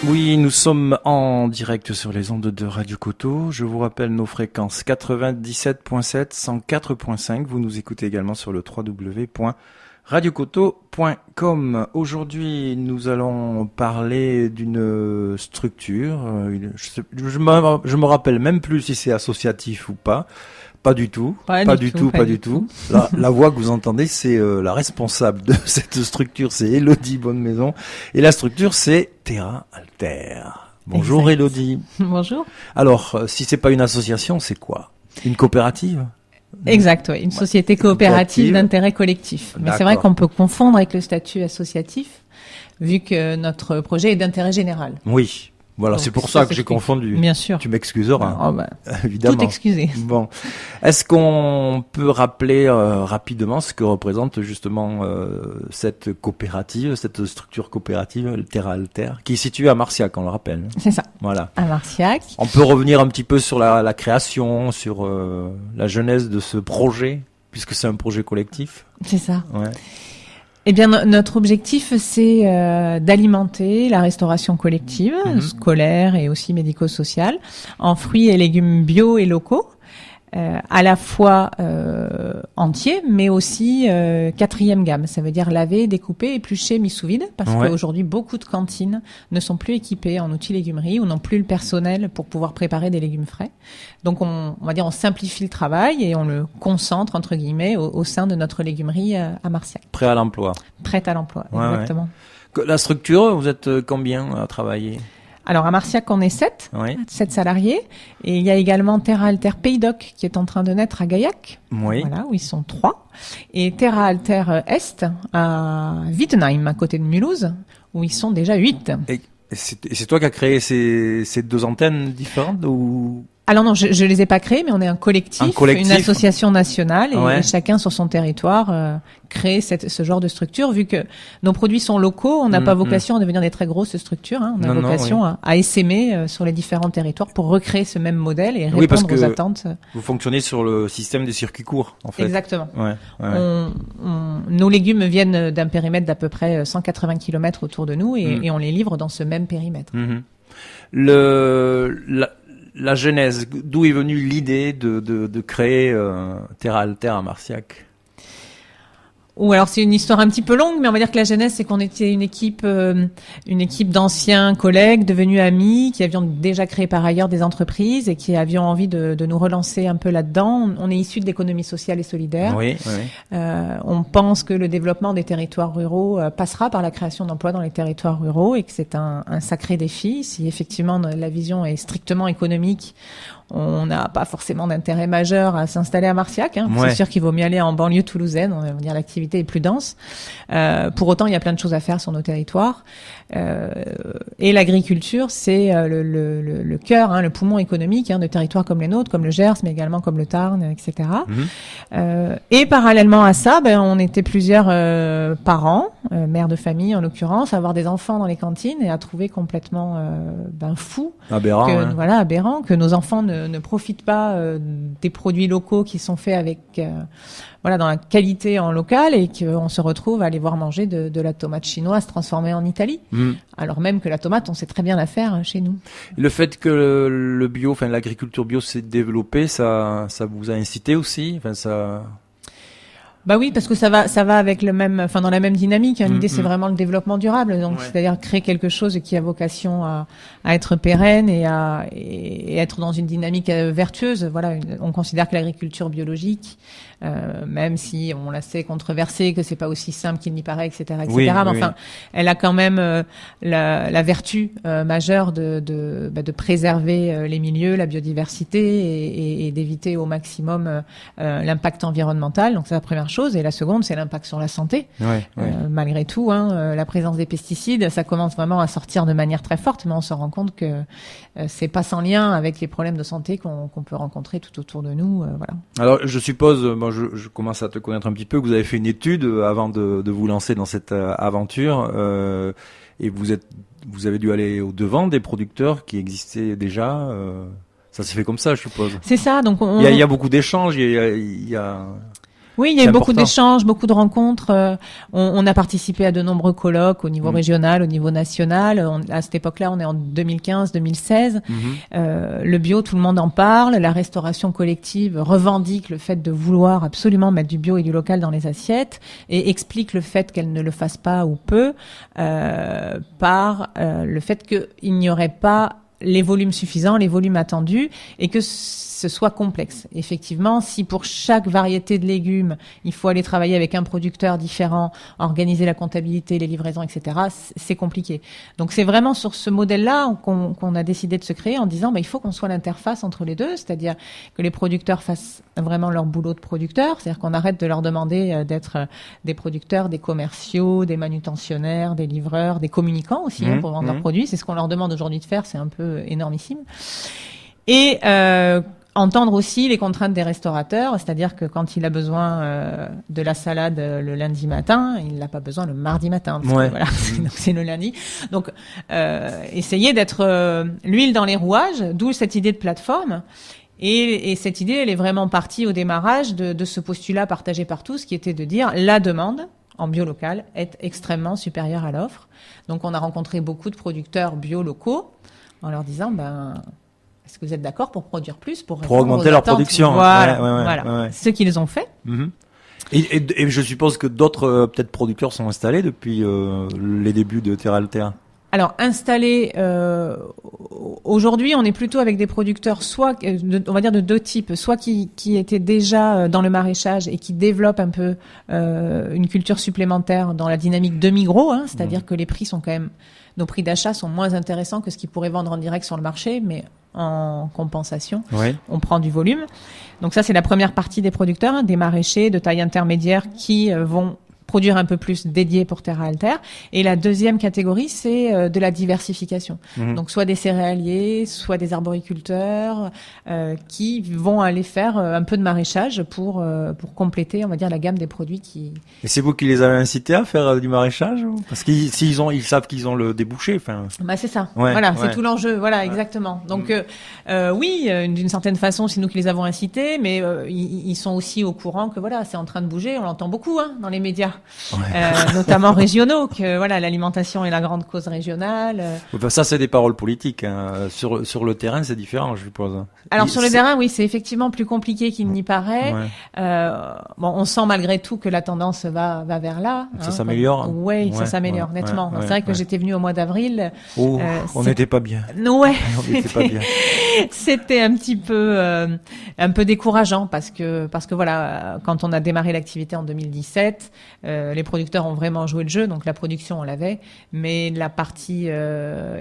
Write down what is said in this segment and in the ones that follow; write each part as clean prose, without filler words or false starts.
Oui, nous sommes en direct sur les ondes de Radio Coteau. Je vous rappelle nos fréquences 97.7, 104.5. Vous nous écoutez également sur le www.radiocoteau.com. Aujourd'hui, nous allons parler d'une structure. Je me rappelle même plus si c'est associatif ou pas. Pas du tout. Pas du tout. La voix que vous entendez, c'est la responsable de cette structure, c'est Élodie Bonnemaison. Et la structure, c'est Terra Alter. Bonjour Exact. Élodie. Bonjour. Alors, si c'est pas une association, c'est quoi? Une coopérative? Exact, oui. Une société coopérative d'intérêt collectif. Mais c'est vrai qu'on peut confondre avec le statut associatif, vu que notre projet est d'intérêt général. Oui. Voilà, donc, c'est pour ça que j'ai confondu. Bien sûr. Tu m'excuseras. Évidemment. Tout excusé. Bon. Est-ce qu'on peut rappeler rapidement ce que représente justement cette coopérative, cette structure coopérative, Terra Alter, qui est située à Marciac, on le rappelle. C'est ça. Voilà. À Marciac. On peut revenir un petit peu sur la création, sur la genèse de ce projet, puisque c'est un projet collectif. C'est ça. Ouais. Eh bien, notre objectif, c'est d'alimenter la restauration collective, scolaire et aussi médico-sociale, en fruits et légumes bio et locaux, à la fois entiers, mais aussi quatrième gamme. Ça veut dire laver, découper, éplucher, mis sous vide, parce qu'aujourd'hui, beaucoup de cantines ne sont plus équipées en outils légumerie ou n'ont plus le personnel pour pouvoir préparer des légumes frais. Donc, on va dire, on simplifie le travail et on le concentre, entre guillemets, au sein de notre légumerie à Marciac. Prêt à l'emploi. Prête à l'emploi, exactement. Ouais. La structure, vous êtes combien à travailler ? Alors, à Marciac, on est 7 salariés. Et il y a également Terra Alter Pays d'Oc qui est en train de naître à Gaillac. Oui. Voilà, où ils sont 3. Et Terra Alter Est à Wittenheim, à côté de Mulhouse, où ils sont déjà 8. Et c'est toi qui as créé ces deux antennes différentes ou... Alors non, je les ai pas créés, mais on est un collectif. Une association nationale, et chacun sur son territoire crée ce genre de structure. Vu que nos produits sont locaux, on n'a pas vocation à devenir des très grosses structures. On a vocation à essaimer sur les différents territoires pour recréer ce même modèle et répondre aux attentes. Vous fonctionnez sur le système des circuits courts, en fait. Exactement. Nos légumes viennent d'un périmètre d'à peu près 180 km autour de nous et on les livre dans ce même périmètre. La genèse, d'où est venue l'idée de créer Terra Alter à Marciac? Ou alors c'est une histoire un petit peu longue, mais on va dire que la genèse, c'est qu'on était une équipe d'anciens collègues devenus amis, qui avions déjà créé par ailleurs des entreprises et qui avions envie de nous relancer un peu là-dedans. On est issus de l'économie sociale et solidaire. On pense que le développement des territoires ruraux passera par la création d'emplois dans les territoires ruraux et que c'est un sacré défi. Si effectivement la vision est strictement économique, on n'a pas forcément d'intérêt majeur à s'installer à Marciac. C'est sûr qu'il vaut mieux aller en banlieue toulousaine. On va dire l'activité est plus dense. Pour autant, il y a plein de choses à faire sur nos territoires. Et l'agriculture, c'est le cœur, le poumon économique de territoires comme les nôtres, comme le Gers, mais également comme le Tarn, etc. Et parallèlement à ça, on était plusieurs parents, mères de famille en l'occurrence, à avoir des enfants dans les cantines et à trouver complètement fou, aberrant, que nos enfants ne profitent pas des produits locaux qui sont faits avec dans la qualité en local et qu'on se retrouve à aller voir manger de la tomate chinoise transformée en Italie, alors même que la tomate, on sait très bien la faire chez nous. Le fait que le bio, l'agriculture bio s'est développée, ça vous a incité aussi, Bah oui, parce que ça va avec dans la même dynamique. L'idée, c'est vraiment le développement durable. Donc, c'est-à-dire créer quelque chose qui a vocation à être pérenne et être dans une dynamique vertueuse. Voilà, on considère que l'agriculture biologique, même si on la sait controversée, que c'est pas aussi simple qu'il n'y paraît, etc., mais enfin, elle a quand même la vertu majeure de préserver les milieux, la biodiversité et d'éviter au maximum l'impact environnemental. Donc, c'est la première chose. Et la seconde, c'est l'impact sur la santé. Malgré tout, la présence des pesticides, ça commence vraiment à sortir de manière très forte, mais on se rend compte que c'est pas sans lien avec les problèmes de santé qu'on peut rencontrer tout autour de nous. Alors, je suppose, je commence à te connaître un petit peu, que vous avez fait une étude avant de vous lancer dans cette aventure, et vous avez dû aller au devant des producteurs qui existaient déjà. Ça s'est fait comme ça, je suppose. C'est ça. Donc il y a beaucoup d'échanges. Il y a Oui, il y a eu beaucoup d'échanges, beaucoup de rencontres. On a participé à de nombreux colloques au niveau régional, au niveau national. À cette époque-là, on est en 2015-2016. Le bio, tout le monde en parle. La restauration collective revendique le fait de vouloir absolument mettre du bio et du local dans les assiettes et explique le fait qu'elle ne le fasse pas ou peu par le fait qu'il n'y aurait pas les volumes suffisants, les volumes attendus, et que ce soit complexe. Effectivement, si pour chaque variété de légumes, il faut aller travailler avec un producteur différent, organiser la comptabilité, les livraisons, etc., c'est compliqué. Donc c'est vraiment sur ce modèle-là qu'on a décidé de se créer en disant, il faut qu'on soit l'interface entre les deux, c'est-à-dire que les producteurs fassent vraiment leur boulot de producteurs, c'est-à-dire qu'on arrête de leur demander d'être des producteurs, des commerciaux, des manutentionnaires, des livreurs, des communicants aussi pour vendre leurs produits. C'est ce qu'on leur demande aujourd'hui de faire, c'est un peu énormissime. Et entendre aussi les contraintes des restaurateurs, c'est-à-dire que quand il a besoin de la salade le lundi matin, il n'a pas besoin le mardi matin. Parce que, voilà, donc c'est le lundi. Donc, essayer d'être l'huile dans les rouages, d'où cette idée de plateforme. Et cette idée, elle est vraiment partie au démarrage de ce postulat partagé par tous, qui était de dire la demande en bio local est extrêmement supérieure à l'offre. Donc, on a rencontré beaucoup de producteurs bio locaux en leur disant, est-ce que vous êtes d'accord pour produire plus, pour augmenter leur production? Voilà. Ce qu'ils ont fait. Et je suppose que d'autres peut-être producteurs sont installés depuis les débuts de Terra Altea. Alors installés, aujourd'hui, on est plutôt avec des producteurs, soit on va dire de deux types, soit qui étaient déjà dans le maraîchage et qui développent un peu une culture supplémentaire dans la dynamique demi-gros, c'est-à-dire que les prix sont quand même, nos prix d'achat sont moins intéressants que ce qu'ils pourraient vendre en direct sur le marché, mais en compensation, on prend du volume. Donc ça, c'est la première partie des producteurs, des maraîchers de taille intermédiaire qui vont produire un peu plus dédié pour Terra Altea. Et la deuxième catégorie, c'est de la diversification. Donc soit des céréaliers, soit des arboriculteurs qui vont aller faire un peu de maraîchage pour compléter, on va dire, la gamme des produits qui... Et c'est vous qui les avez incités à faire du maraîchage? Parce qu'ils savent qu'ils ont le débouché, enfin... c'est ça. C'est tout l'enjeu. Voilà, exactement. Donc oui, d'une certaine façon, c'est nous qui les avons incités, mais ils sont aussi au courant que voilà, c'est en train de bouger. On l'entend beaucoup dans les médias. Notamment régionaux, que voilà, l'alimentation est la grande cause régionale. Ça, c'est des paroles politiques. Sur le terrain, c'est différent, je suppose. Alors sur le terrain, oui, c'est effectivement plus compliqué qu'il n'y paraît. On sent malgré tout que la tendance va vers là. Ça s'améliore. Oui, ça s'améliore nettement. C'est vrai que j'étais venue au mois d'avril. On n'était pas bien. On n'était pas bien. C'était un petit peu décourageant parce que voilà, quand on a démarré l'activité en 2017. Les producteurs ont vraiment joué le jeu, donc la production on l'avait, mais la partie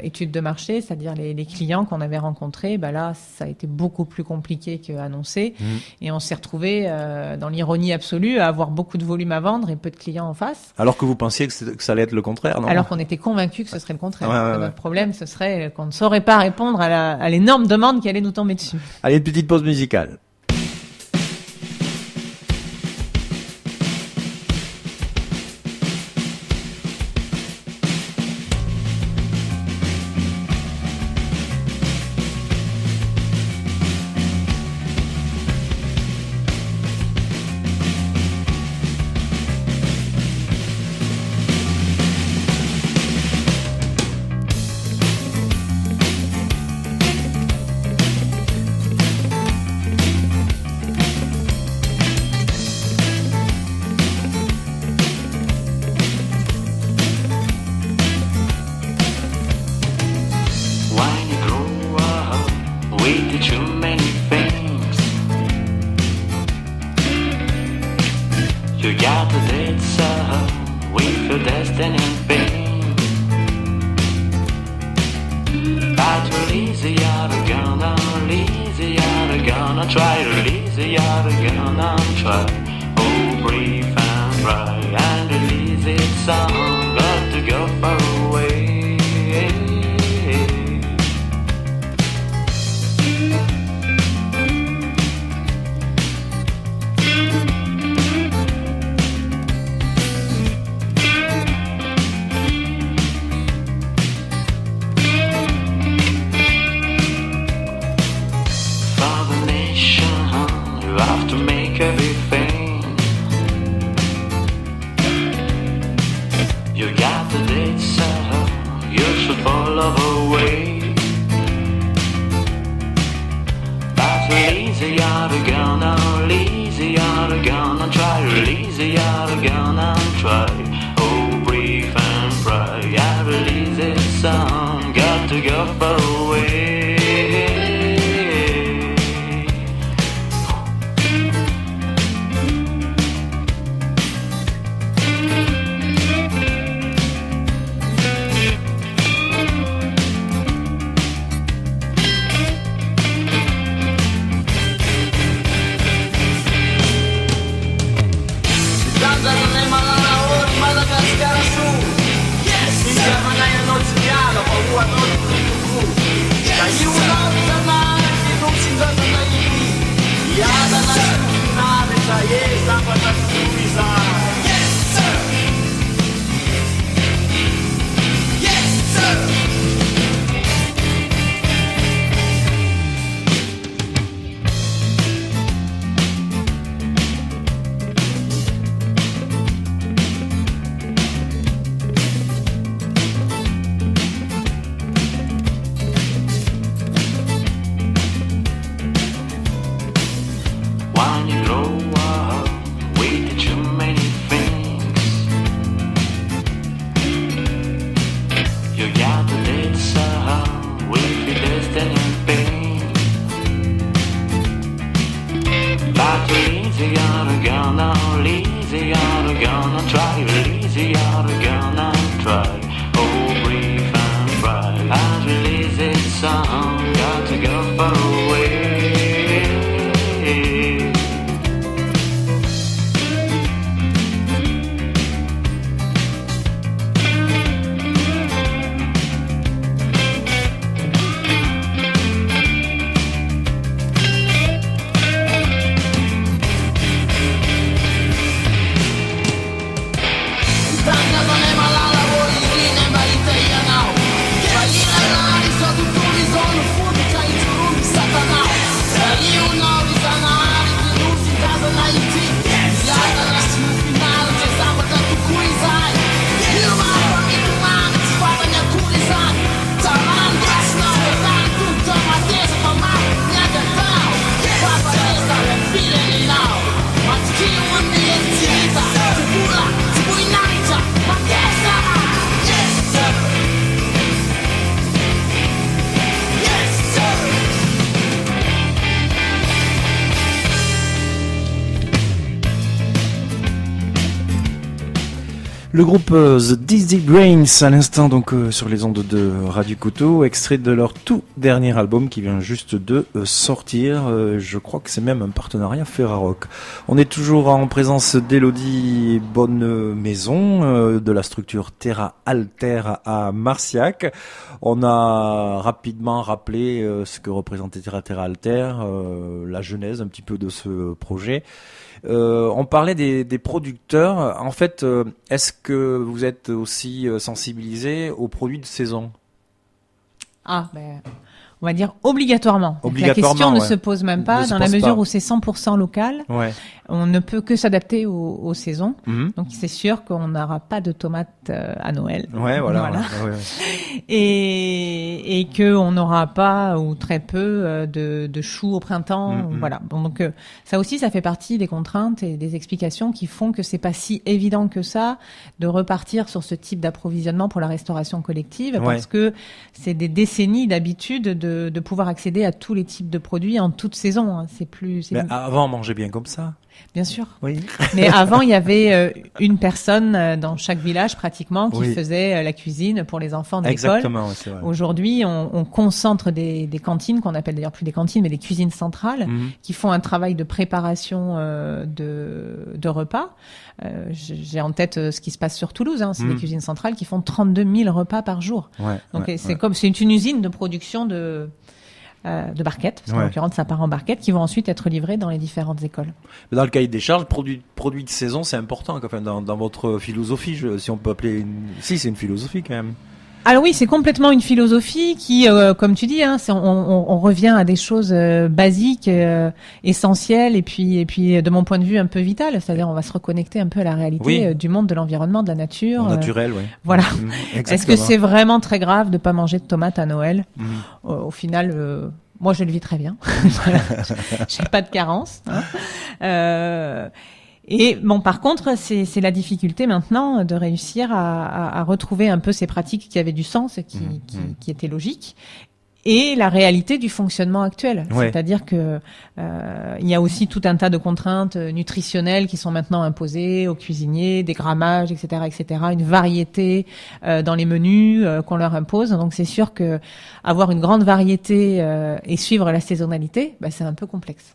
étude de marché, c'est-à-dire les clients qu'on avait rencontrés, là ça a été beaucoup plus compliqué qu'annoncé, et on s'est retrouvé dans l'ironie absolue à avoir beaucoup de volume à vendre et peu de clients en face. Alors que vous pensiez que ça allait être le contraire, non? Alors qu'on était convaincus que ce serait le contraire. Notre problème, ce serait qu'on ne saurait pas répondre à l'énorme demande qui allait nous tomber dessus. Allez, une petite pause musicale. For the nation, you have to make everything away. That's easy out again, now easy out again, and try, easy out again, and try. Oh, breathe and pray, I release this song, got to go far away. Le groupe The Dizzy Brains, à l'instant donc sur les ondes de Radio Couteau, extrait de leur tout dernier album qui vient juste de sortir. Je crois que c'est même un partenariat Ferrarock. On est toujours en présence d'Élodie Bonne-Maison, de la structure Terra Alter à Marciac. On a rapidement rappelé ce que représentait Terra Alter, la genèse un petit peu de ce projet. On parlait des producteurs. En fait, est-ce que vous êtes aussi sensibilisé aux produits de saison ? On va dire obligatoirement. La question ne se pose même pas dans la mesure où c'est 100% local. Ouais. On ne peut que s'adapter aux saisons. Mmh. Donc c'est sûr qu'on n'aura pas de tomates à Noël. Ouais, voilà. Ouais. Et que on n'aura pas ou très peu de choux au printemps. Voilà. Donc ça aussi, ça fait partie des contraintes et des explications qui font que c'est pas si évident que ça de repartir sur ce type d'approvisionnement pour la restauration collective, parce que c'est des décennies d'habitude de pouvoir accéder à tous les types de produits en toute saison. Mais avant, on mangeait bien comme ça. Bien sûr. Oui. Mais avant, il y avait une personne dans chaque village pratiquement qui faisait la cuisine pour les enfants de l'école. Exactement, c'est vrai. Aujourd'hui, on concentre des cantines, qu'on appelle d'ailleurs plus des cantines, mais des cuisines centrales, qui font un travail de préparation de repas. J'ai en tête ce qui se passe sur Toulouse. C'est des cuisines centrales qui font 32 000 repas par jour. Donc c'est une usine de production de barquettes, parce qu'en l'occurrence ça part en barquettes, qui vont ensuite être livrées dans les différentes écoles. Dans le cahier des charges, produit de saison, c'est important, enfin, dans votre philosophie, si on peut appeler si c'est une philosophie quand même. Alors oui, c'est complètement une philosophie qui, comme tu dis, hein, on revient à des choses basiques, essentielles, et puis de mon point de vue un peu vitales. C'est-à-dire, on va se reconnecter un peu à la réalité du monde, de l'environnement, de la nature. Naturel, oui. Voilà. Exactement. Est-ce que c'est vraiment très grave de pas manger de tomates à Noël? Au final, moi, je le vis très bien. J'ai pas de carence. Hein. Et bon, par contre, c'est la difficulté maintenant de réussir à retrouver un peu ces pratiques qui avaient du sens, qui étaient logiques, et la réalité du fonctionnement actuel. Ouais. C'est-à-dire que il y a aussi tout un tas de contraintes nutritionnelles qui sont maintenant imposées aux cuisiniers, des grammages, etc., etc., une variété dans les menus qu'on leur impose. Donc c'est sûr que avoir une grande variété et suivre la saisonnalité, c'est un peu complexe.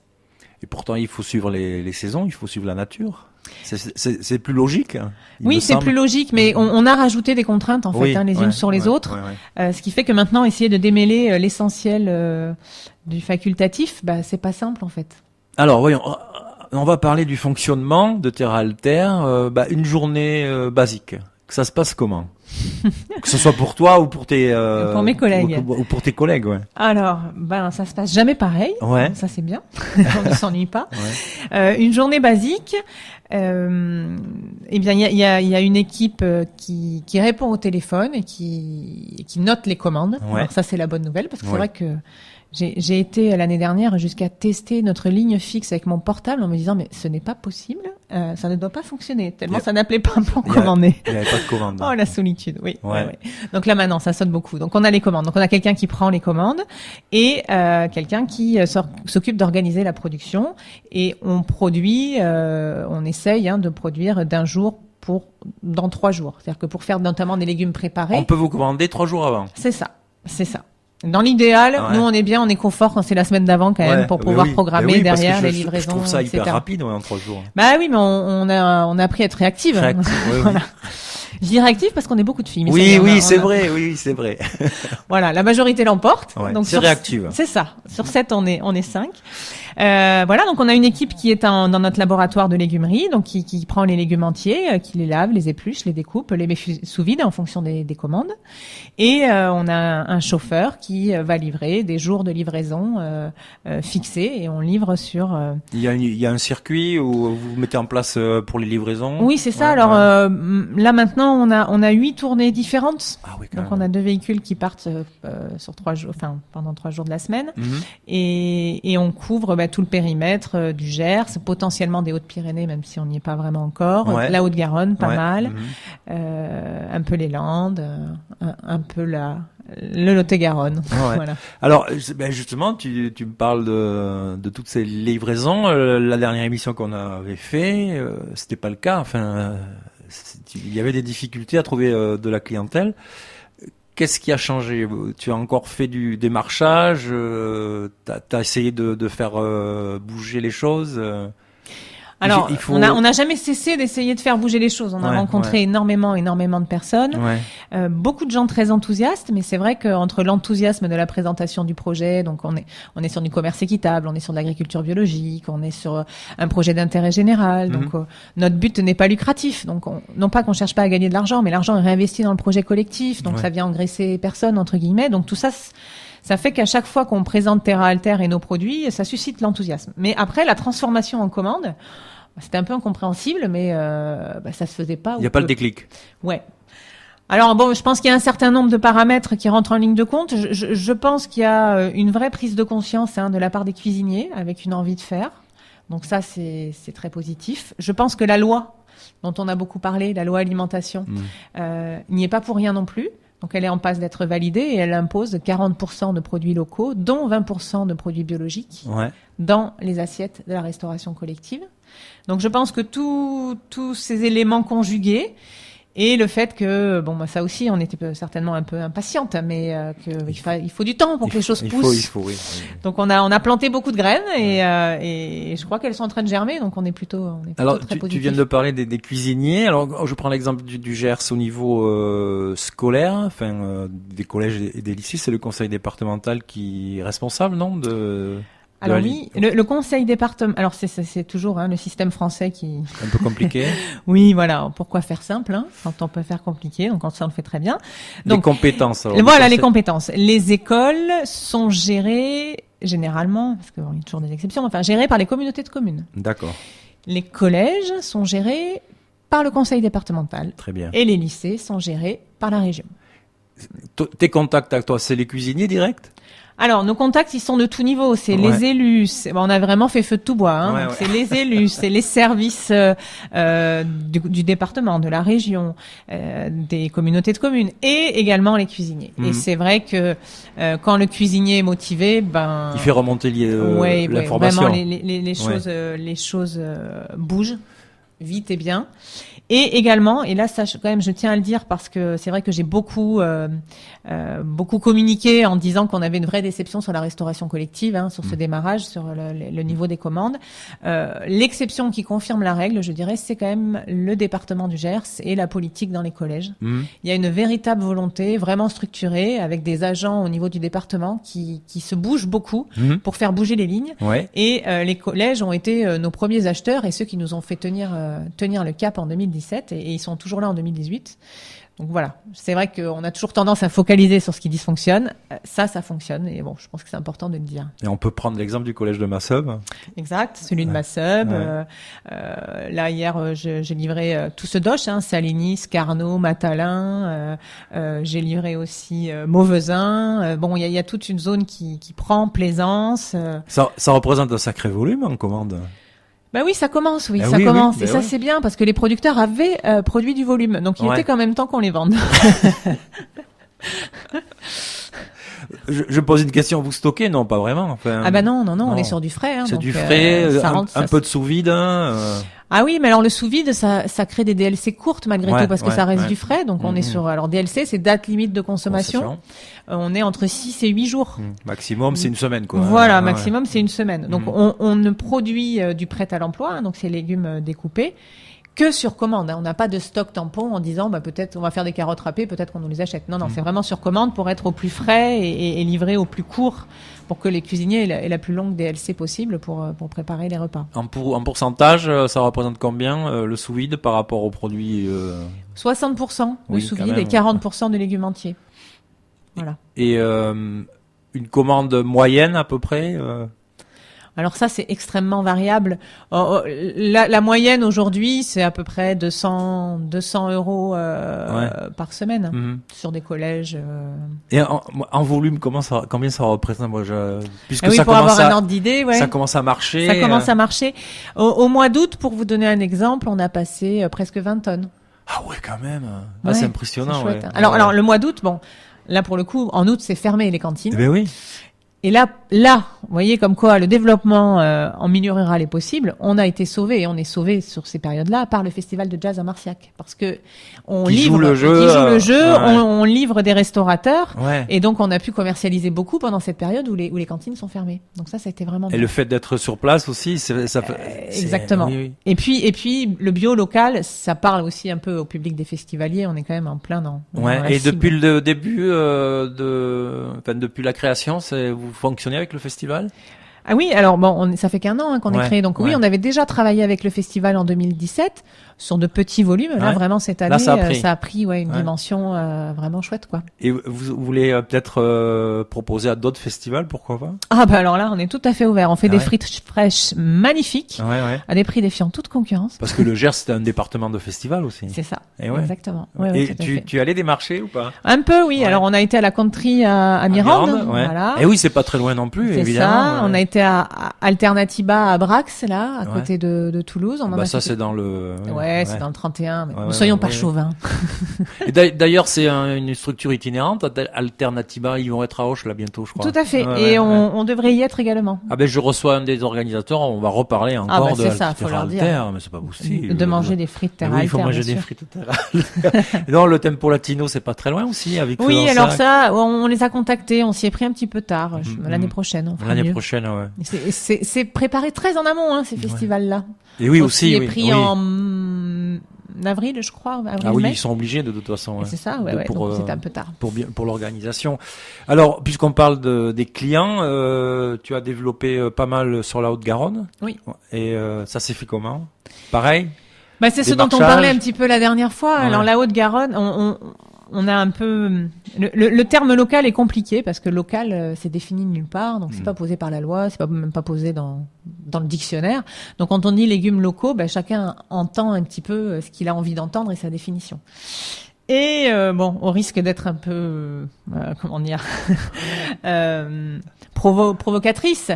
Et pourtant, il faut suivre les saisons, il faut suivre la nature. C'est plus logique. Hein, oui, c'est plus logique, mais on a rajouté des contraintes en fait, les unes sur les autres, ce qui fait que maintenant, essayer de démêler l'essentiel du facultatif, c'est pas simple en fait. Alors, voyons, on va parler du fonctionnement de Terra Alter. Une journée basique. Ça se passe comment? Que ce soit pour toi ou pour pour mes collègues ou pour tes collègues, ouais. Alors, ça se passe jamais pareil. Ouais. Ça c'est bien. On ne s'ennuie pas. Ouais. Une journée basique. Eh bien, il y a une équipe qui répond au téléphone et qui note les commandes. Ouais. Alors ça c'est la bonne nouvelle parce que c'est vrai que j'ai été l'année dernière jusqu'à tester notre ligne fixe avec mon portable en me disant mais ce n'est pas possible, ça ne doit pas fonctionner tellement ça n'appelait pas pour commander. Il n'y avait pas de commande. Oh la solitude, oui. Donc là maintenant ça sonne beaucoup. Donc on a les commandes. Donc on a quelqu'un qui prend les commandes et quelqu'un qui s'occupe d'organiser la production et on produit, on essaye de produire d'un jour dans 3 jours. C'est-à-dire que pour faire notamment des légumes préparés. On peut vous commander 3 jours avant. C'est ça. Dans l'idéal, nous on est confort quand c'est la semaine d'avant quand même pour pouvoir programmer derrière les livraisons. Je trouve ça etc. hyper rapide en 3 jours. Bah oui, mais on a appris à être réactive. Voilà. Je dis réactive parce qu'on est beaucoup de filles. Mais c'est vrai. Voilà, la majorité l'emporte. Ouais, donc c'est réactive. C'est ça. Sur 7, on est 5. Voilà, donc on a une équipe qui est dans notre laboratoire de légumerie, donc qui prend les légumes entiers, qui les lave, les épluche, les découpe, les met sous vide en fonction des commandes. Et on a un chauffeur qui va livrer des jours de livraison fixés et on livre sur. Il y a un circuit où vous mettez en place pour les livraisons. Oui, c'est ça. Alors là maintenant, on a 8 tournées différentes. Ah oui, donc on a 2 véhicules qui partent sur 3 jours, pendant 3 jours de la semaine, et on couvre tout le périmètre du Gers, potentiellement des Hautes-Pyrénées, même si on n'y est pas vraiment encore, la Haute-Garonne, pas mal, un peu les Landes, un peu le Lot-et-Garonne. Voilà. Alors justement, tu me parles de toutes ces livraisons. La dernière émission qu'on avait fait, c'était pas le cas. Enfin, il y avait des difficultés à trouver de la clientèle. Qu'est-ce qui a changé? Tu as encore fait du démarchage? T'as essayé de faire bouger les choses? Alors, on n'a jamais cessé d'essayer de faire bouger les choses. On a rencontré énormément de personnes, beaucoup de gens très enthousiastes, mais c'est vrai qu'entre l'enthousiasme de la présentation du projet, donc on est sur du commerce équitable, on est sur de l'agriculture biologique, on est sur un projet d'intérêt général, donc notre but n'est pas lucratif. Donc non pas qu'on cherche pas à gagner de l'argent, mais l'argent est réinvesti dans le projet collectif, donc ça vient engraisser personne entre guillemets. Donc tout ça. Ça fait qu'à chaque fois qu'on présente Terra Alter et nos produits, ça suscite l'enthousiasme. Mais après, la transformation en commande, c'était un peu incompréhensible, mais ça se faisait pas. Il n'y a pas le déclic. Ouais. Alors je pense qu'il y a un certain nombre de paramètres qui rentrent en ligne de compte. Je pense qu'il y a une vraie prise de conscience de la part des cuisiniers, avec une envie de faire. Donc ça, c'est très positif. Je pense que la loi, dont on a beaucoup parlé, la loi alimentation, n'y est pas pour rien non plus. Donc elle est en passe d'être validée et elle impose 40% de produits locaux, dont 20% de produits biologiques, dans les assiettes de la restauration collective. Donc je pense que tous ces éléments conjugués et le fait que ça aussi on était certainement un peu impatiente, mais il faut du temps pour que les choses poussent. Il faut. Donc on a planté beaucoup de graines et je crois qu'elles sont en train de germer, donc on est plutôt alors très positif. Tu viens de parler des cuisiniers. Alors je prends l'exemple du Gers au niveau scolaire, des collèges et des lycées. C'est le conseil départemental qui est responsable, non Alors oui, le conseil départemental. Alors c'est toujours le système français qui un peu compliqué. Oui, voilà. Pourquoi faire simple quand on peut faire compliqué? Donc ça on le fait très bien. Donc les compétences. Alors, voilà les compétences. Les écoles sont gérées généralement, parce qu'il y a toujours des exceptions, gérées par les communautés de communes. D'accord. Les collèges sont gérés par le conseil départemental. Très bien. Et les lycées sont gérés par la région. Tes contacts avec toi, c'est les cuisiniers directs? Alors, nos contacts, ils sont de tout niveau. C'est les élus. On a vraiment fait feu de tout bois. Ouais. C'est les élus, c'est les services du département, de la région, des communautés de communes, et également les cuisiniers. Et c'est vrai que quand le cuisinier est motivé, il fait remonter l'information. Vraiment, les choses bougent vite et bien. Et également, et là, ça, quand même, je tiens à le dire parce que c'est vrai que j'ai beaucoup communiqué en disant qu'on avait une vraie déception sur la restauration collective, sur ce démarrage, sur le niveau des commandes. L'exception qui confirme la règle, je dirais, c'est quand même le département du Gers et la politique dans les collèges. Il y a une véritable volonté, vraiment structurée, avec des agents au niveau du département qui se bougent beaucoup pour faire bouger les lignes. Ouais. Et les collèges ont été nos premiers acheteurs et ceux qui nous ont fait tenir le cap en 2017 et ils sont toujours là en 2018. Donc voilà, c'est vrai qu'on a toujours tendance à focaliser sur ce qui dysfonctionne. Ça fonctionne et bon, je pense que c'est important de le dire. Et on peut prendre l'exemple du collège de Masseube. Exact, celui de Masseube. Là hier, j'ai livré tout ce doche, Saligny, Carnot, Matalin. J'ai livré aussi Mauvezin. Bon, il y a toute une zone qui prend Plaisance. Ça représente un sacré volume en commande. Bah oui, ça commence, ça commence. Et ça, c'est bien, parce que les producteurs avaient produit du volume. Donc, il était quand même temps qu'on les vende. Je pose une question, vous stockez? Non, pas vraiment. Non, on est sur du frais. C'est du frais, un peu de sous-vide. Ah oui, mais alors le sous-vide, ça crée des DLC courtes malgré tout, parce que ça reste du frais. Donc on est sur... Alors DLC, c'est date limite de consommation. On est entre 6 et 8 jours. Maximum, c'est une semaine, quoi. Voilà, maximum, c'est une semaine. Donc on ne produit du prêt à l'emploi, donc c'est légumes découpés, que sur commande. On n'a pas de stock tampon en disant peut-être on va faire des carottes râpées, peut-être qu'on nous les achète. Non, c'est vraiment sur commande pour être au plus frais et livré au plus court, pour que les cuisiniers aient la plus longue DLC possible pour préparer les repas. En pourcentage, ça représente combien le sous-vide par rapport aux produits 60% de sous-vide et 40% de légumes entiers. Voilà. Et une commande moyenne à peu près Alors ça, c'est extrêmement variable. La moyenne aujourd'hui, c'est à peu près 200 euros par semaine sur des collèges. Et en volume, combien ça représente? Puisque ça pour avoir un ordre d'idée, ça commence à marcher. Ça commence à marcher. Au mois d'août, pour vous donner un exemple, on a passé presque 20 tonnes. Ah ouais, quand même. C'est impressionnant. C'est chouette, Alors le mois d'août, là pour le coup, en août, c'est fermé les cantines. Ben oui. Et là, vous voyez comme quoi le développement en milieu rural est possible. On a été sauvés et on est sauvés sur ces périodes-là par le festival de jazz à Marciac, parce que on livre le jeu, on livre des restaurateurs, et donc on a pu commercialiser beaucoup pendant cette période où les cantines sont fermées. Donc ça a été vraiment bien. Et le fait d'être sur place aussi, exactement. Oui. Et puis le bio local, ça parle aussi un peu au public des festivaliers. On est quand même en plein dans. Et cible. Depuis le début depuis la création, vous fonctionnez avec le festival? Ah oui, alors ça fait qu'un an qu'on est créé. Donc oui, on avait déjà travaillé avec le festival en 2017 sur de petits volumes. Là, vraiment cette année, ça a pris une dimension vraiment chouette, quoi. Et vous voulez peut-être proposer à d'autres festivals, pourquoi pas? Alors là, on est tout à fait ouvert. On fait des frites fraîches magnifiques à des prix défiant toute concurrence. Parce que le Gers, c'est un département de festival aussi. C'est ça. Exactement. Et tu allais des marchés ou pas? Un peu, oui. Alors on a été à la country à Mirande. Voilà. Et oui, c'est pas très loin non plus, évidemment. Ça. On a été à Alternatiba à Brax, là, à côté de Toulouse. C'est dans le... c'est dans le 31. Mais ne soyons pas chauvins. Et d'ailleurs, c'est une structure itinérante. Alternatiba, ils vont être à Auch là bientôt, je crois. Tout à fait. On devrait y être également. Je reçois un des organisateurs. On va reparler encore de ça, faut leur dire. Mais c'est pas possible. De manger des frites terre. Oui, il faut manger des frites terre. Non, le Tempo Latino, c'est pas très loin aussi avec. Oui, alors ça, on les a contactés. On s'y est pris un petit peu tard. L'année prochaine. L'année prochaine, ouais. C'est préparé très en amont, ces festivals-là. Et oui, aussi. On s'y est pris en avril, je crois. Avril, Ah oui, mai. ils sont obligés de toute façon. Et c'est ça, ouais, donc c'était un peu tard. Pour l'organisation. Alors, puisqu'on parle des clients, tu as développé pas mal sur la Haute-Garonne. Oui. Et ça s'est fait comment? Pareil? C'est ce dont on parlait un petit peu la dernière fois. Ouais. Alors la Haute-Garonne, on a un peu le terme local est compliqué parce que local c'est défini nulle part, donc c'est pas posé par la loi, c'est même pas posé dans le dictionnaire. Donc quand on dit légumes locaux, chacun entend un petit peu ce qu'il a envie d'entendre et sa définition. Et au risque d'être un peu provocatrice,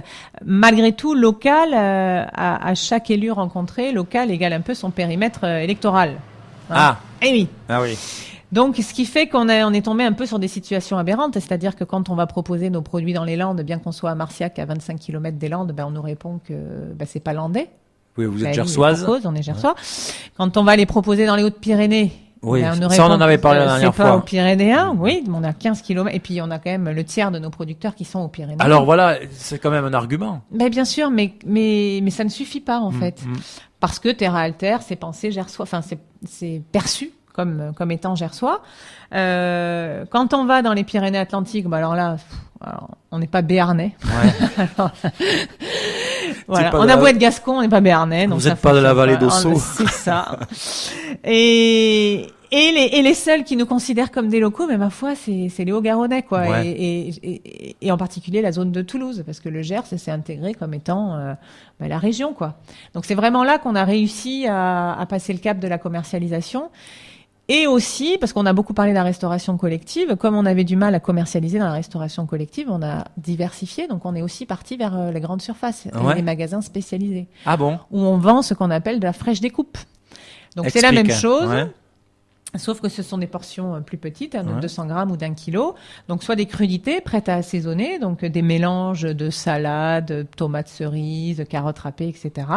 malgré tout, local à chaque élu rencontré, local égale un peu son périmètre électoral. Ah. Eh oui. Ah oui. Donc, ce qui fait qu'on est tombé un peu sur des situations aberrantes, c'est-à-dire que quand on va proposer nos produits dans les Landes, bien qu'on soit à Marciac, à 25 km des Landes, on nous répond que c'est pas landais. Oui, vous êtes gersoise. On est gersois. Ouais. Quand on va les proposer dans les Hautes-Pyrénées, oui, ça on en avait parlé la dernière fois. C'est pas aux Pyrénéens, oui, on a 15 km, et puis on a quand même le tiers de nos producteurs qui sont aux Pyrénées. Alors voilà, c'est quand même un argument. Bien sûr, mais ça ne suffit pas en fait, parce que Terra Alter, c'est pensé gersois, enfin c'est perçu comme étant gersois. Quand on va dans les Pyrénées-Atlantiques, alors là, on n'est pas béarnais. Ouais. Voilà, on a beau être gascon, on n'est pas béarnais. Vous n'êtes pas de la vallée d'Ossau. C'est ça. Et les seuls qui nous considèrent comme des locaux, mais ma foi, c'est les Hauts-Garonnais, quoi. Ouais. Et en particulier la zone de Toulouse, parce que le Gers s'est intégré comme étant la région, quoi. Donc c'est vraiment là qu'on a réussi à passer le cap de la commercialisation. Et aussi, parce qu'on a beaucoup parlé de la restauration collective, comme on avait du mal à commercialiser dans la restauration collective, on a diversifié, donc on est aussi parti vers les grandes surfaces, les magasins spécialisés. Ah bon? Où on vend ce qu'on appelle de la fraîche découpe. Donc c'est la même chose. Ouais. Sauf que ce sont des portions plus petites, de 200 grammes ou d'1 kilo. Donc, soit des crudités prêtes à assaisonner, donc des mélanges de salade, tomates cerises, carottes râpées, etc.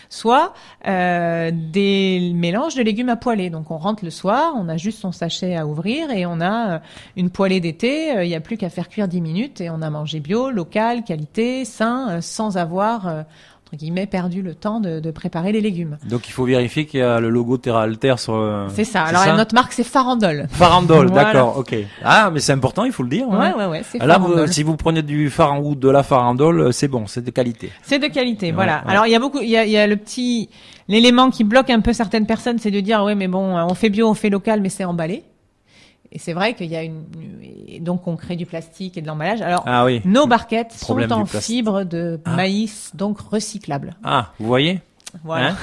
Soit des mélanges de légumes à poêler. Donc, on rentre le soir, on a juste son sachet à ouvrir et on a une poêlée d'été. Il n'y a plus qu'à faire cuire 10 minutes et on a mangé bio, local, qualité, sain, sans avoir... entre guillemets, perdu le temps de préparer les légumes. Donc, il faut vérifier qu'il y a le logo Terra Alter sur... C'est ça. Alors, notre marque, c'est Farandole. Farandole, voilà. D'accord, ok. Ah, mais c'est important, il faut le dire. Ouais, c'est Farandole. Là, si vous prenez du ou de la Farandole, c'est bon, c'est de qualité. C'est de qualité, voilà. Ouais. Alors, il y a l'élément qui bloque un peu certaines personnes, c'est de dire, mais bon, on fait bio, on fait local, mais c'est emballé. Et c'est vrai qu'il y a donc on crée du plastique et de l'emballage. Alors, nos barquettes sont en fibre de maïs, donc recyclable. Ah, vous voyez? Voilà.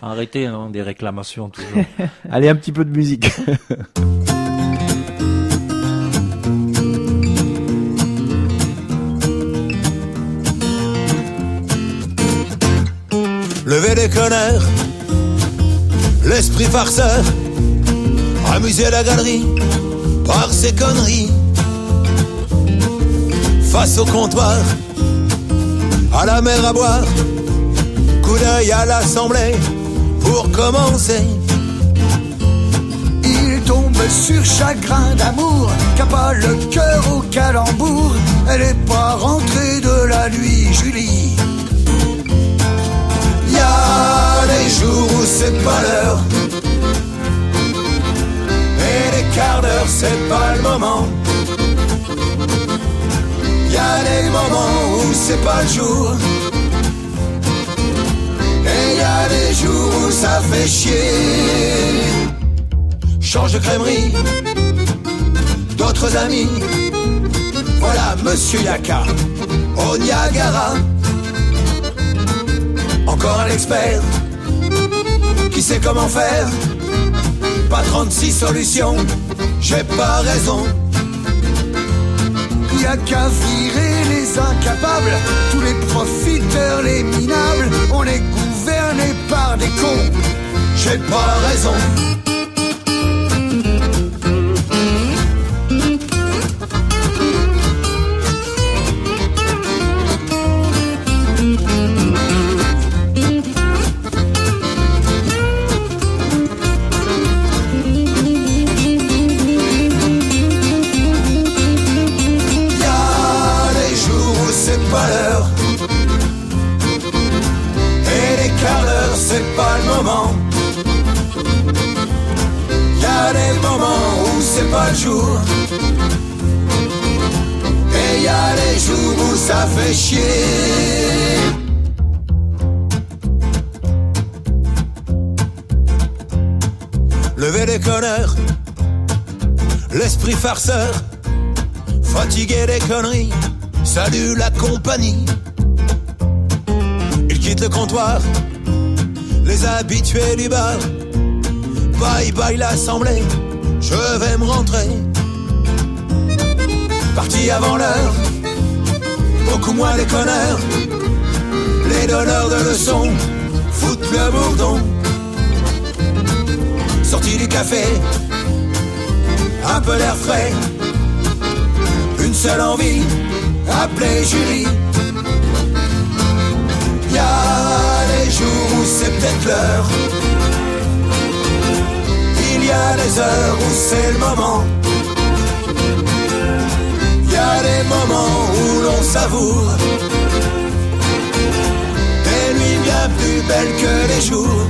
Arrêtez des réclamations toujours. Allez, un petit peu de musique. Levez les connards, l'esprit farceur, amuser la galerie par ces conneries. Face au comptoir, à la mer à boire, coup d'œil à l'assemblée pour commencer. Il tombe sur chagrin d'amour, qu'a pas le cœur au calembour. Elle est pas rentrée de la nuit, Julie. Y a des jours où c'est pas l'heure, et les quarts d'heure c'est pas le moment. Y a des moments où c'est pas le jour, et y a des jours où ça fait chier. Change de crèmerie, d'autres amis. Voilà Monsieur Yaka au Niagara. Encore un expert qui sait comment faire. Pas 36 solutions, j'ai pas raison. Y'a qu'à virer les incapables, tous les profiteurs, les minables. On est gouverné par des cons, j'ai pas raison. C'est pas le moment. pas le jour. Et y a les jours où ça fait chier. Levez les connards, l'esprit farceur, fatigué des conneries, salut la compagnie. Il quitte le comptoir, les habitués du bar. Bye bye l'assemblée, je vais me rentrer. Parti avant l'heure, beaucoup moins les connards. Les donneurs de leçons foutent le bourdon. Sorti du café, un peu d'air frais, une seule envie, appeler Julie. Y a des jours où c'est peut-être l'heure, il y a des heures où c'est le moment. Y a des moments où l'on savoure des nuits bien plus belles que les jours.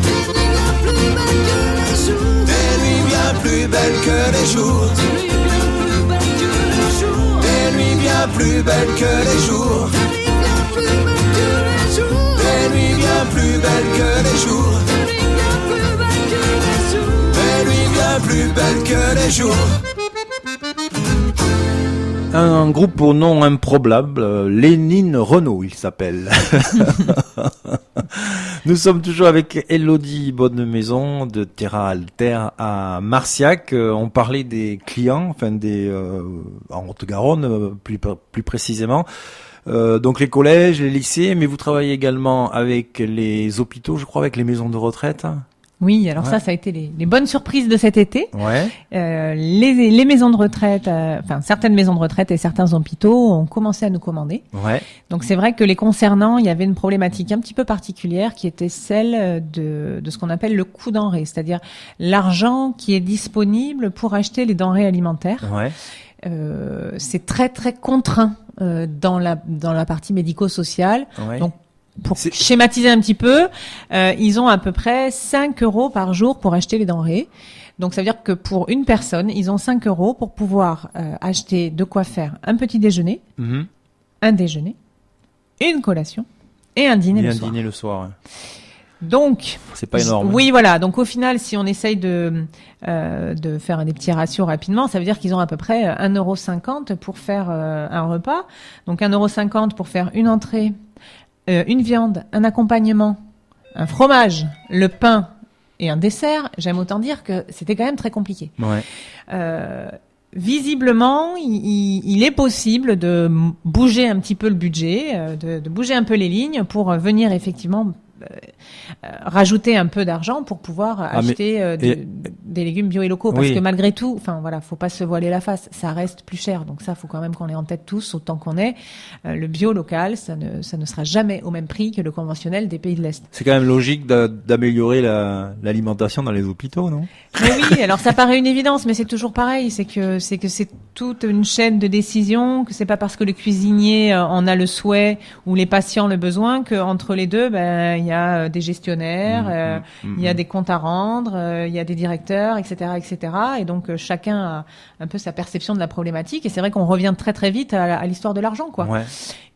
Des nuits bien plus belles que les jours. Des nuits bien plus belles que les jours. Des nuits bien plus belles que les jours. Des nuits bien plus belles que les jours. Un groupe au nom improbable, Lénine Renault, il s'appelle. Nous sommes toujours avec Élodie Bonnemaison de Terra Alter à Marciac. On parlait des clients, enfin en Haute-Garonne plus précisément. Donc les collèges, les lycées, mais vous travaillez également avec les hôpitaux, je crois, avec les maisons de retraite. Oui, alors ça a été les bonnes surprises de cet été. Ouais. Les maisons de retraite, certaines maisons de retraite et certains hôpitaux ont commencé à nous commander. Ouais. Donc c'est vrai que les concernant, il y avait une problématique un petit peu particulière qui était celle de ce qu'on appelle le coût denrée, c'est-à-dire l'argent qui est disponible pour acheter les denrées alimentaires. Ouais. C'est très très contraint dans la partie médico-sociale. Ouais. Donc pour schématiser un petit peu, ils ont à peu près 5 € par jour pour acheter les denrées. Donc ça veut dire que pour une personne, ils ont 5 € pour pouvoir acheter de quoi faire un petit déjeuner, un déjeuner, une collation et un dîner le soir. Un dîner le soir. Ouais. Donc c'est pas énorme. Oui, voilà. Donc au final, si on essaye de faire des petits ratios rapidement, ça veut dire qu'ils ont à peu près 1,50 € pour faire un repas. Donc 1,50 € pour faire une entrée, une viande, un accompagnement, un fromage, le pain et un dessert. J'aime autant dire que c'était quand même très compliqué. Ouais. Visiblement, il est possible de bouger un petit peu le budget, de bouger un peu les lignes pour venir effectivement rajouter un peu d'argent pour pouvoir acheter des légumes bio et locaux, parce que malgré tout, faut pas se voiler la face, ça reste plus cher, donc ça faut quand même qu'on l'ait en tête tous autant qu'on est. Le bio local, ça ne sera jamais au même prix que le conventionnel des pays de l'Est. C'est quand même logique d'améliorer l'alimentation dans les hôpitaux, non? Mais oui, alors ça paraît une évidence, mais c'est toujours pareil, c'est que c'est toute une chaîne de décision, que c'est pas parce que le cuisinier en a le souhait ou les patients le besoin que entre les deux, il y a des gestionnaires, il y a des comptes à rendre, il y a des directeurs, etc., etc. Et donc chacun a un peu sa perception de la problématique. Et c'est vrai qu'on revient très très vite à l'histoire de l'argent, quoi. Ouais.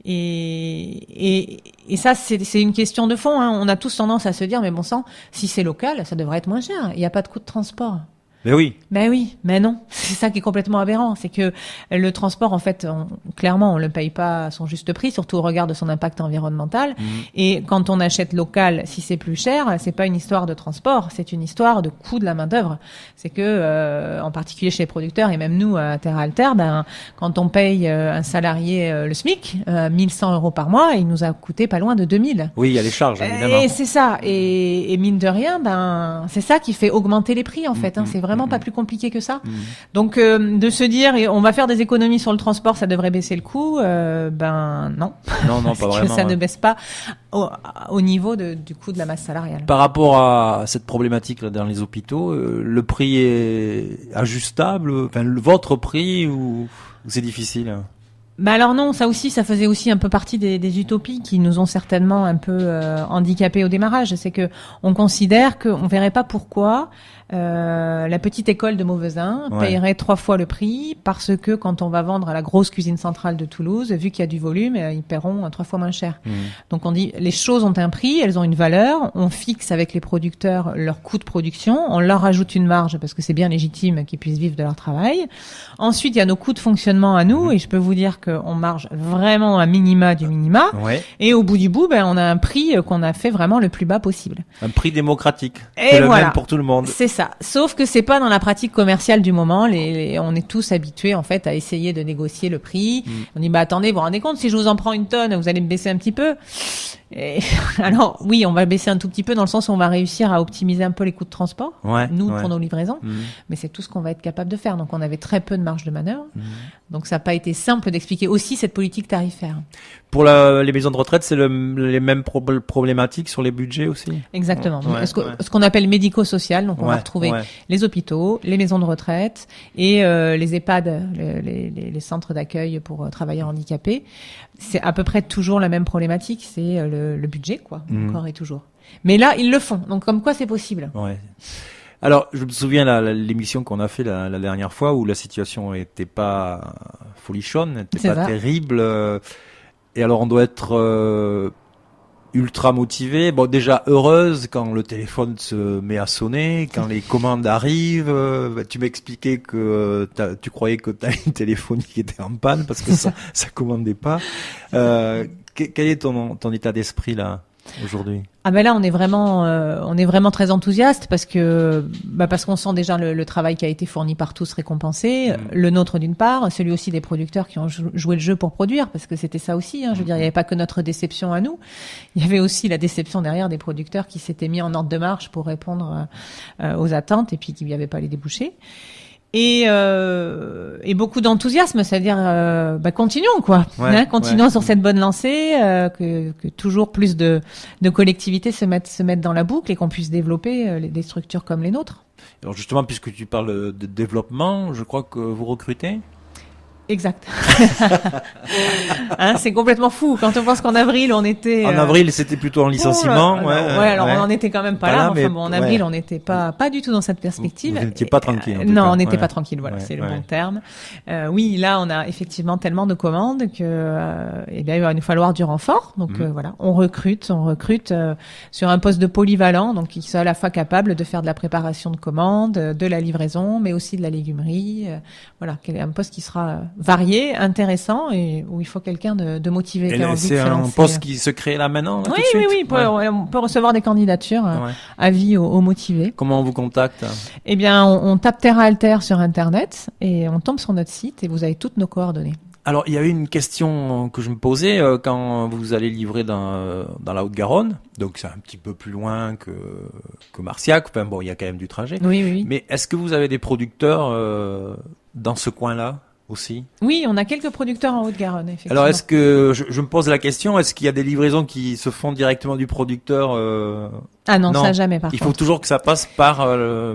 Et ça, c'est une question de fond. Hein. On a tous tendance à se dire, mais bon sang, si c'est local, ça devrait être moins cher. Il n'y a pas de coût de transport. Mais oui. Ben oui, mais non. C'est ça qui est complètement aberrant. C'est que le transport, en fait, clairement, on le paye pas à son juste prix, surtout au regard de son impact environnemental. Et quand on achète local, si c'est plus cher, c'est pas une histoire de transport, c'est une histoire de coût de la main-d'œuvre. C'est que, en particulier chez les producteurs et même nous à Terra Alter, quand on paye un salarié le SMIC, 1100 € par mois, il nous a coûté pas loin de 2000. Oui, il y a les charges, évidemment. Et c'est ça. Et mine de rien, c'est ça qui fait augmenter les prix, en fait. Hein. C'est vraiment pas plus compliqué que ça. Donc de se dire on va faire des économies sur le transport, ça devrait baisser le coût, non. Non, pas vraiment. Ça ne baisse pas au niveau du coût de la masse salariale. Par rapport à cette problématique là dans les hôpitaux, le prix est ajustable, votre prix ou c'est difficile? Bah alors non, ça faisait aussi un peu partie des utopies qui nous ont certainement un peu handicapés au démarrage. C'est que on considère qu'on verrait pas pourquoi la petite école de Mauvezin payerait 3 fois le prix, parce que quand on va vendre à la grosse cuisine centrale de Toulouse, vu qu'il y a du volume, ils paieront 3 fois moins cher. Donc on dit les choses ont un prix, elles ont une valeur, on fixe avec les producteurs leur coût de production, on leur ajoute une marge parce que c'est bien légitime qu'ils puissent vivre de leur travail. Ensuite, il y a nos coûts de fonctionnement à nous, et je peux vous dire qu'on marge vraiment un minima du minima. Et au bout du bout, on a un prix qu'on a fait vraiment le plus bas possible. Un prix démocratique. Et c'est le même pour tout le monde. C'est ça. Sauf que c'est pas dans la pratique commerciale du moment. On est tous habitués en fait à essayer de négocier le prix. On dit attendez, vous vous rendez compte, si je vous en prends une tonne, vous allez me baisser un petit peu. Et alors oui, on va baisser un tout petit peu dans le sens où on va réussir à optimiser un peu les coûts de transport, pour nos livraisons. Mais c'est tout ce qu'on va être capable de faire. Donc on avait très peu de marge de manœuvre. Donc ça n'a pas été simple d'expliquer aussi cette politique tarifaire. Pour les maisons de retraite, c'est les mêmes problématiques sur les budgets aussi. Exactement. Donc, ce qu'on appelle médico-social. Donc on va retrouver les hôpitaux, les maisons de retraite et les EHPAD, les centres d'accueil pour travailleurs handicapés. C'est à peu près toujours la même problématique. C'est le budget, quoi, encore et toujours. Mais là, ils le font. Donc comme quoi, c'est possible. Alors, je me souviens l'émission qu'on a fait la dernière fois où la situation était pas folichonne, n'était pas terrible. Et alors, on doit être ultra motivé. Bon, déjà heureuse quand le téléphone se met à sonner, quand les commandes arrivent. Tu m'expliquais que tu croyais que ta ligne téléphonique était en panne parce que ça commandait pas. Quel est ton état d'esprit là aujourd'hui? Là on est vraiment très enthousiaste parce qu'on sent déjà le travail qui a été fourni par tous récompensé, le nôtre d'une part, celui aussi des producteurs qui ont joué le jeu pour produire, parce que c'était ça aussi, je veux dire, il n'y avait pas que notre déception à nous, il y avait aussi la déception derrière des producteurs qui s'étaient mis en ordre de marche pour répondre aux attentes et puis qui n'y avaient pas les débouchés. Et beaucoup d'enthousiasme, c'est-à-dire continuons quoi, continuons sur cette bonne lancée, que toujours plus de collectivités se mettent dans la boucle et qu'on puisse développer des structures comme les nôtres. Alors justement, puisque tu parles de développement, je crois que vous recrutez. Exact. C'est complètement fou. Quand on pense qu'en avril, on était... En avril, c'était plutôt en licenciement. Alors on n'en était quand même pas là. Enfin bon, en avril, on n'était pas du tout dans cette perspective. Vous n'étiez pas tranquille. Non, on n'était pas tranquille. Voilà, c'est le bon terme. Oui, là, on a effectivement tellement de commandes que, il va nous falloir du renfort. Donc voilà, on recrute sur un poste de polyvalent, donc qui soit à la fois capable de faire de la préparation de commandes, de la livraison, mais aussi de la légumerie. Voilà, un poste qui sera varié, intéressant et où il faut quelqu'un de motivé. Et c'est un poste qui se crée là maintenant, là, Oui. On peut recevoir des candidatures avis aux motivés. Comment on vous contacte? Eh bien, on tape Terra Alter sur Internet et on tombe sur notre site et vous avez toutes nos coordonnées. Alors, il y avait une question que je me posais quand vous allez livrer dans la Haute-Garonne. Donc, c'est un petit peu plus loin que Marciac. Enfin bon, il y a quand même du trajet. Oui. Mais est-ce que vous avez des producteurs dans ce coin-là aussi? Oui, on a quelques producteurs en Haute-Garonne, effectivement. Alors, est-ce que je me pose la question, est-ce qu'il y a des livraisons qui se font directement du producteur Ah non, ça jamais par contre. Il faut toujours que ça passe par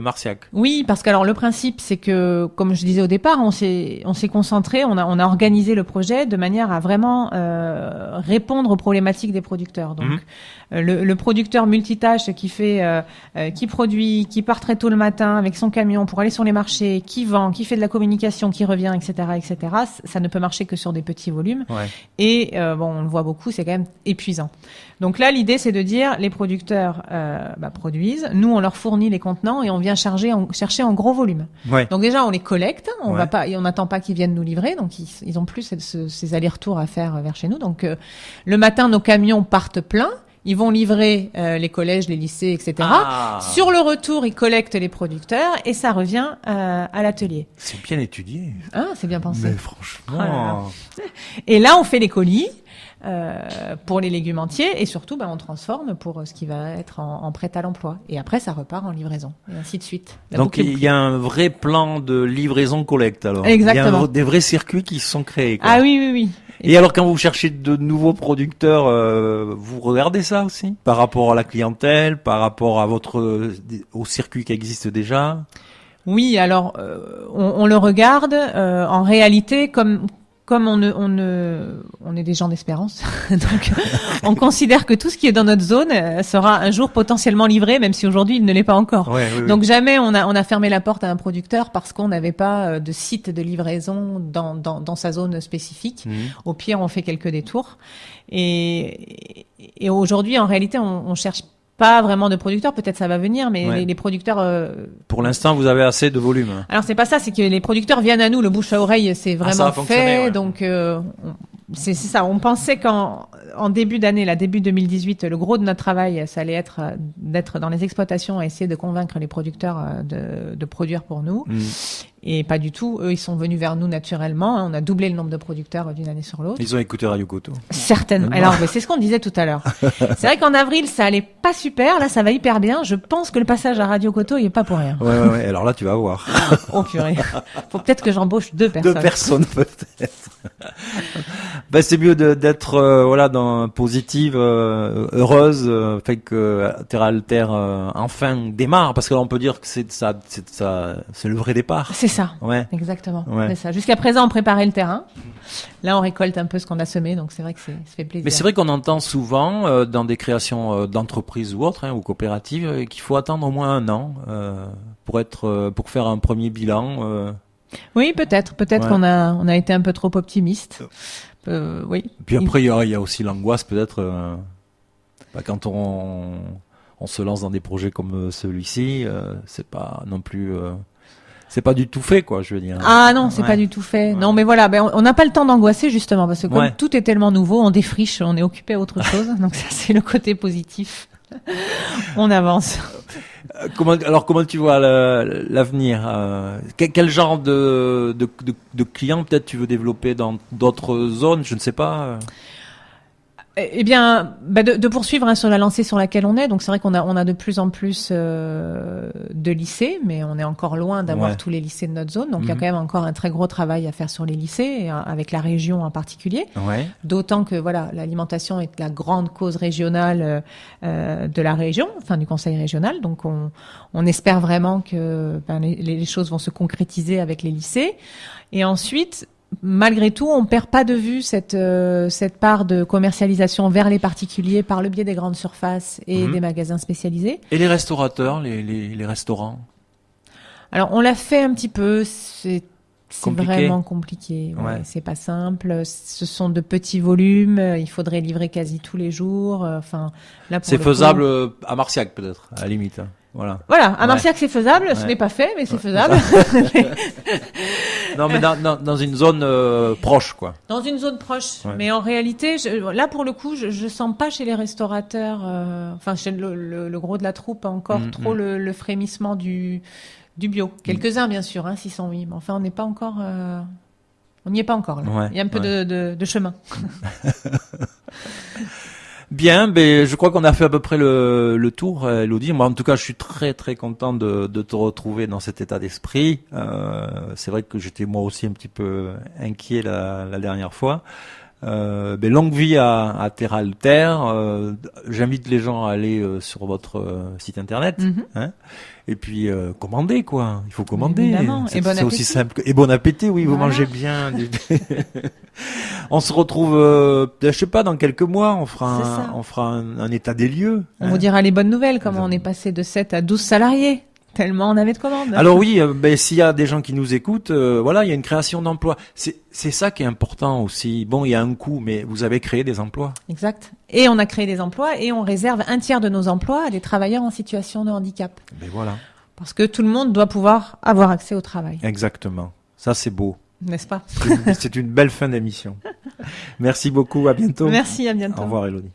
Marciac. Oui, parce que alors le principe, c'est que, comme je disais au départ, on s'est concentré, on a organisé le projet de manière à vraiment répondre aux problématiques des producteurs. Donc, le producteur multitâche qui produit, qui part très tôt le matin avec son camion pour aller sur les marchés, qui vend, qui fait de la communication, qui revient, etc., ça ne peut marcher que sur des petits volumes. Et on le voit beaucoup, c'est quand même épuisant. Donc là, l'idée, c'est de dire, les producteurs produisent, nous, on leur fournit les contenants et on vient chercher en gros volume. Donc déjà, on les collecte, on n'attend pas qu'ils viennent nous livrer, donc ils ont plus ces allers-retours à faire vers chez nous. Donc le matin, nos camions partent pleins. Ils vont livrer les collèges, les lycées, etc. Sur le retour, ils collectent les producteurs et ça revient à l'atelier. C'est bien étudié. C'est bien pensé. Mais franchement. Et là, on fait les colis pour les légumes entiers et surtout, on transforme pour ce qui va être en prêt à l'emploi. Et après, ça repart en livraison et ainsi de suite. Donc, il y a un vrai plan de livraison collecte alors. Exactement. Il y a des vrais circuits qui se sont créés, quoi. Ah oui. Et alors, quand vous cherchez de nouveaux producteurs, vous regardez ça aussi? Par rapport à la clientèle, par rapport à au circuit qui existe déjà? Oui, alors, on le regarde, en réalité, comme comme on est des gens d'espérance, donc on considère que tout ce qui est dans notre zone sera un jour potentiellement livré, même si aujourd'hui il ne l'est pas encore. Ouais, oui, donc jamais on a fermé la porte à un producteur parce qu'on n'avait pas de site de livraison dans sa zone spécifique. Au pire, on fait quelques détours. Et aujourd'hui, en réalité, on cherche pas vraiment de producteurs, peut-être ça va venir, mais les producteurs... Pour l'instant, vous avez assez de volume. Alors, c'est pas ça, c'est que les producteurs viennent à nous, le bouche à oreille, c'est vraiment fait. Ouais. Donc, c'est ça. On pensait qu'en début d'année, début 2018, le gros de notre travail, ça allait être d'être dans les exploitations et essayer de convaincre les producteurs de produire pour nous. Et pas du tout. Eux, ils sont venus vers nous naturellement. On a doublé le nombre de producteurs d'une année sur l'autre. Ils ont écouté Radio Koto. Certainement. Alors, c'est ce qu'on disait tout à l'heure. C'est vrai qu'en avril, ça allait pas super. Là, ça va hyper bien. Je pense que le passage à Radio Koto, il est pas pour rien. Ouais. Alors là, tu vas voir. Oh purée. Faut peut-être que j'embauche 2 personnes. 2 personnes peut-être. C'est mieux d'être dans positive, heureuse, fait que Terra Alter enfin démarre, parce que là on peut dire que c'est le vrai départ. C'est ça. Ouais. Exactement. Ouais. C'est ça. Jusqu'à présent, on préparait le terrain. Là, on récolte un peu ce qu'on a semé, donc c'est vrai que ça fait plaisir. Mais c'est vrai qu'on entend souvent dans des créations d'entreprises ou autres, ou coopératives, qu'il faut attendre au moins 1 an pour faire un premier bilan. Oui, peut-être qu'on a été un peu trop optimiste. Oui. Puis après, il y a aussi l'angoisse peut-être quand on se lance dans des projets comme celui-ci, c'est pas non plus c'est pas du tout fait, quoi, je veux dire. Ah non, c'est pas du tout fait. Ouais. Non, mais voilà, on n'a pas le temps d'angoisser justement parce que comme tout est tellement nouveau, on défriche, on est occupé à autre chose. Donc ça, c'est le côté positif. On avance. Comment tu vois l'avenir quel genre de clients peut-être tu veux développer dans d'autres zones, je ne sais pas. Eh bien, de poursuivre sur la lancée sur laquelle on est. Donc c'est vrai qu'on a de plus en plus de lycées, mais on est encore loin d'avoir tous les lycées de notre zone. Donc il y a quand même encore un très gros travail à faire sur les lycées, avec la région en particulier. Ouais. D'autant que l'alimentation est la grande cause régionale de la région, enfin du conseil régional. Donc on espère vraiment que les choses vont se concrétiser avec les lycées. Et ensuite, malgré tout, on perd pas de vue cette part de commercialisation vers les particuliers par le biais des grandes surfaces et des magasins spécialisés. Et les restaurateurs, les restaurants? Alors, on l'a fait un petit peu. C'est vraiment compliqué. Ouais. C'est pas simple. Ce sont de petits volumes. Il faudrait livrer quasi tous les jours. Enfin, là, pour c'est faisable à Marciac, peut-être, à la limite. Voilà. À Marciac, c'est faisable. Ce n'est pas fait, mais c'est faisable. Non, mais dans une zone proche, quoi. Dans une zone proche. Ouais. Mais en réalité, là, pour le coup, je sens pas chez les restaurateurs, chez le gros de la troupe, encore trop le frémissement du bio. Quelques-uns, bien sûr, 608. Mais enfin, on n'est pas encore, on n'y est pas encore, là. Ouais, il y a un peu de chemin. Bien, je crois qu'on a fait à peu près le tour, Elodie. Moi, en tout cas, je suis très très content de te retrouver dans cet état d'esprit. C'est vrai que j'étais moi aussi un petit peu inquiet la dernière fois. Longue vie à Terra Alter. J'invite les gens à aller sur votre site internet. Et puis commander, quoi. Il faut commander. Évidemment. C'est aussi simple. Et bon appétit, oui, vous mangez bien. On se retrouve, je sais pas, dans quelques mois, on fera un état des lieux. On vous dira les bonnes nouvelles, comment on est passé de 7 à 12 salariés. Tellement on avait de commandes. Alors oui, s'il y a des gens qui nous écoutent, il y a une création d'emplois. C'est ça qui est important aussi. Bon, il y a un coût, mais vous avez créé des emplois. Exact. Et on a créé des emplois et on réserve 1/3 de nos emplois à des travailleurs en situation de handicap. Voilà. Parce que tout le monde doit pouvoir avoir accès au travail. Exactement. Ça, c'est beau. N'est-ce pas? C'est une belle fin d'émission. Merci beaucoup, à bientôt. Merci, à bientôt. Au revoir, Elodie.